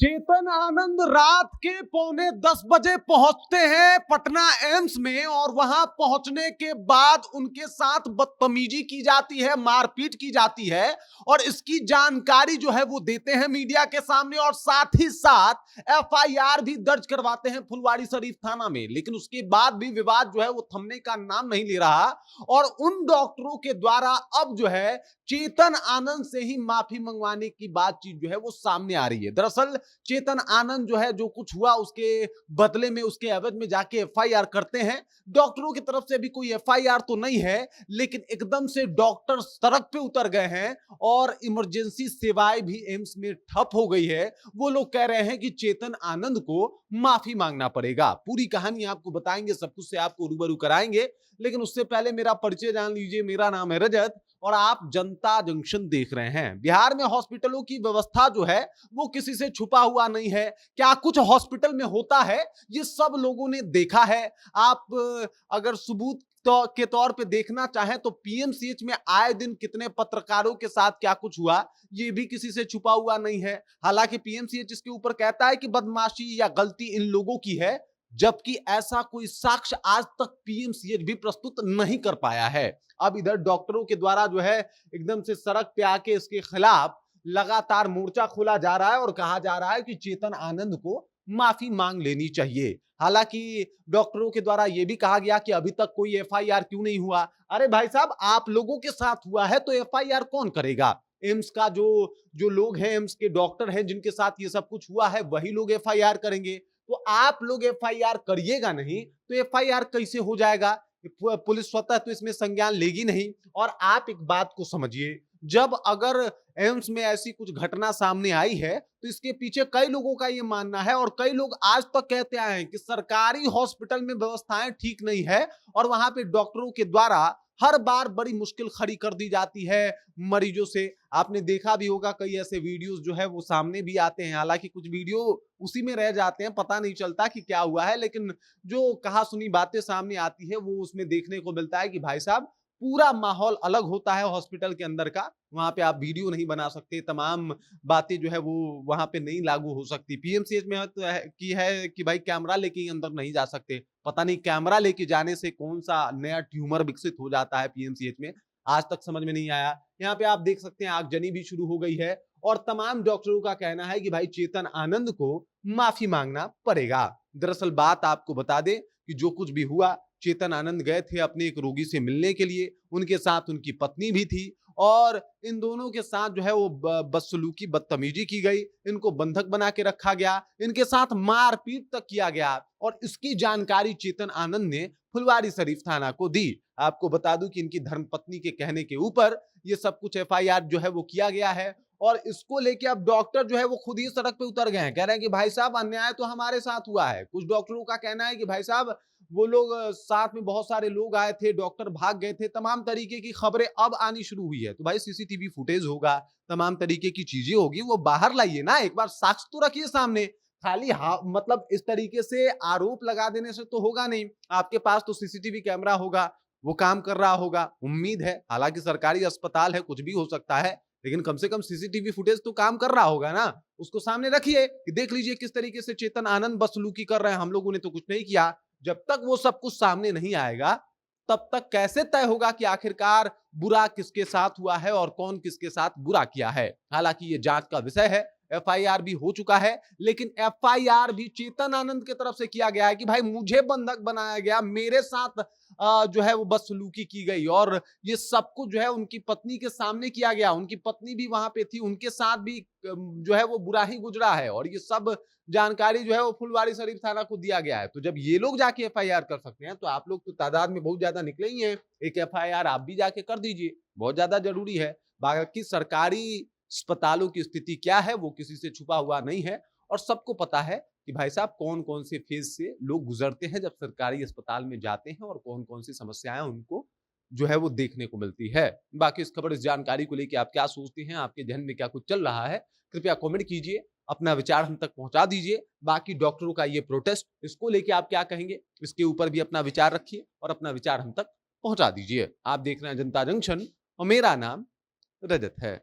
चेतन आनंद रात के 9:45 बजे पहुंचते हैं पटना एम्स में और वहां पहुंचने के बाद उनके साथ बदतमीजी की जाती है, मारपीट की जाती है और इसकी जानकारी जो है वो देते हैं मीडिया के सामने और साथ ही साथ एफआईआर भी दर्ज करवाते हैं फुलवारी शरीफ थाना में। लेकिन उसके बाद भी विवाद जो है वो थमने का नाम नहीं ले रहा और उन डॉक्टरों के द्वारा अब जो है चेतन आनंद से ही माफी मंगवाने की बातचीत जो है वो सामने आ रही है। दरअसल चेतन आनंद जो है जो कुछ हुआ उसके बदले में उसके एवज में जाके एफआईआर करते हैं। डॉक्टरों की तरफ से भी कोई एफआईआर तो नहीं है, लेकिन एकदम से डॉक्टर सड़क पे उतर गए हैं और इमरजेंसी सेवाएं भी एम्स में ठप हो गई है। वो लोग कह रहे हैं कि चेतन आनंद को माफी मांगना पड़ेगा। पूरी कहानी आपको बताएंगे, सब कुछ से आपको रूबरू कराएंगे, लेकिन उससे पहले मेरा परिचय जान लीजिए। मेरा नाम है रजत और आप जनता जंक्शन देख रहे हैं। बिहार में हॉस्पिटलों की व्यवस्था जो है वो किसी से छुपा हुआ नहीं है। क्या कुछ हॉस्पिटल में होता है ये सब लोगों ने देखा है। आप अगर सबूत के तौर पे देखना चाहें तो पीएमसीएच में आए दिन कितने पत्रकारों के साथ क्या कुछ हुआ ये भी किसी से छुपा हुआ नहीं है। हालांकि पीएमसीएच इसके ऊपर कहता है कि बदमाशी या गलती इन लोगों की है, जबकि ऐसा कोई साक्ष्य आज तक पीएमसीएच भी प्रस्तुत नहीं कर पाया है। अब इधर डॉक्टरों के द्वारा जो है एकदम से सड़क पे आके इसके खिलाफ लगातार मोर्चा खोला जा रहा है और कहा जा रहा है कि चेतन आनंद को माफी मांग लेनी चाहिए। हालांकि डॉक्टरों के द्वारा यह भी कहा गया कि अभी तक कोई एफआईआर क्यों नहीं हुआ। अरे भाई साहब, आप लोगों के साथ हुआ है तो एफआईआर कौन करेगा? एम्स का जो जो लोग हैं, एम्स के डॉक्टर हैं जिनके साथ ये सब कुछ हुआ है, वही लोग एफआईआर करेंगे। तो आप लोग एफआईआर करिएगा नहीं तो एफआईआर कैसे हो जाएगा? पुलिस स्वतः तो इसमें संज्ञान लेगी नहीं। और आप एक बात को समझिए, जब अगर एम्स में ऐसी कुछ घटना सामने आई है तो इसके पीछे कई लोगों का यह मानना है और कई लोग आज तक कहते आए हैं कि सरकारी हॉस्पिटल में व्यवस्थाएं ठीक नहीं है और वहां पे डॉक्टरों के द्वारा हर बार बड़ी मुश्किल खड़ी कर दी जाती है मरीजों से। आपने देखा भी होगा कई ऐसे वीडियोस जो है वो सामने भी आते हैं। हालांकि कुछ वीडियो उसी में रह जाते हैं, पता नहीं चलता कि क्या हुआ है, लेकिन जो कहा सुनी बातें सामने आती है वो उसमें देखने को मिलता है कि भाई साहब पूरा माहौल अलग होता है हॉस्पिटल के अंदर का। वहां पे आप वीडियो नहीं बना सकते, तमाम बातें जो है वो वहां पे नहीं लागू हो सकती। पीएमसीएच में तो है कि भाई कैमरा लेके अंदर नहीं जा सकते। पता नहीं कैमरा लेके जाने से कौन सा नया ट्यूमर विकसित हो जाता है पीएमसीएच में, आज तक समझ में नहीं आया। यहाँ पे आप देख सकते हैं आगजनी भी शुरू हो गई है और तमाम डॉक्टरों का कहना है कि भाई चेतन आनंद को माफी मांगना पड़ेगा। दरअसल बात आपको बता दें कि जो कुछ भी हुआ, चेतन आनंद गए थे अपने एक रोगी से मिलने के लिए, उनके साथ उनकी पत्नी भी थी और इन दोनों के साथ जो है वो बदसलूकी बदतमीजी की गई, इनको बंधक बना के रखा गया, इनके साथ मारपीट तक किया गया और इसकी जानकारी चेतन आनंद ने फुलवारी शरीफ थाना को दी। आपको बता दूं कि इनकी धर्मपत्नी के कहने के ऊपर ये सब कुछ एफआईआर जो है वो किया गया है और इसको लेके अब डॉक्टर जो है वो खुद ही सड़क पे उतर गए हैं। कह रहे हैं कि भाई साहब अन्याय तो हमारे साथ हुआ है। कुछ डॉक्टरों का कहना है कि भाई साहब वो लोग साथ में बहुत सारे लोग आए थे, डॉक्टर भाग गए थे, तमाम तरीके की खबरें अब आनी शुरू हुई है। तो भाई सीसीटीवी फुटेज होगा, तमाम तरीके की चीजें होगी, वो बाहर लाइए ना, एक बार साक्ष्य तो रखिए सामने। खाली हाँ मतलब इस तरीके से आरोप लगा देने से तो होगा नहीं। आपके पास तो सीसीटीवी कैमरा होगा, वो काम कर रहा होगा, उम्मीद है। हालांकि सरकारी अस्पताल है, कुछ भी हो सकता है, लेकिन कम से कम सीसीटीवी फुटेज तो काम कर रहा होगा ना। उसको सामने रखिए कि देख लीजिए किस तरीके से चेतन आनंद बदसलूकी कर रहे हैं, हम लोगों ने तो कुछ नहीं किया। जब तक वो सब कुछ सामने नहीं आएगा तब तक कैसे तय होगा कि आखिरकार बुरा किसके साथ हुआ है और कौन किसके साथ बुरा किया है। हालांकि ये जांच का विषय है, एफआईआर भी हो चुका है, लेकिन एफआईआर भी चेतन आनंद की तरफ से किया गया है कि भाई मुझे बंधक बनाया गया, मेरे साथ जो है वो बदसलूकी की गई और ये सब कुछ जो है उनकी पत्नी के सामने किया गया। उनकी पत्नी भी वहां पे थी, उनके साथ भी जो है वो बुरा ही गुजरा है और ये सब जानकारी जो है वो फुलवारी शरीफ थाना को दिया गया है। तो जब ये लोग जाके एफआईआर कर सकते हैं तो आप लोग तो तादाद में बहुत ज्यादा निकले ही हैं, एक एफआईआर आप भी जाके कर दीजिए, बहुत ज्यादा जरूरी है। बाकी सरकारी अस्पतालों की स्थिति क्या है वो किसी से छुपा हुआ नहीं है और सबको पता है कि भाई साहब कौन कौन से फेज से लोग गुजरते हैं जब सरकारी अस्पताल में जाते हैं और कौन कौन सी समस्याएं उनको जो है वो देखने को मिलती है। बाकी इस खबर, इस जानकारी को लेकर आप क्या सोचते हैं, आपके जहन में क्या कुछ चल रहा है, कृपया कमेंट कीजिए, अपना विचार हम तक पहुंचा दीजिए। बाकी डॉक्टरों का ये प्रोटेस्ट, इसको लेके आप क्या कहेंगे, इसके ऊपर भी अपना विचार रखिए और अपना विचार हम तक पहुंचा दीजिए। आप देख रहे हैं जनता जंक्शन और मेरा नाम रजत है।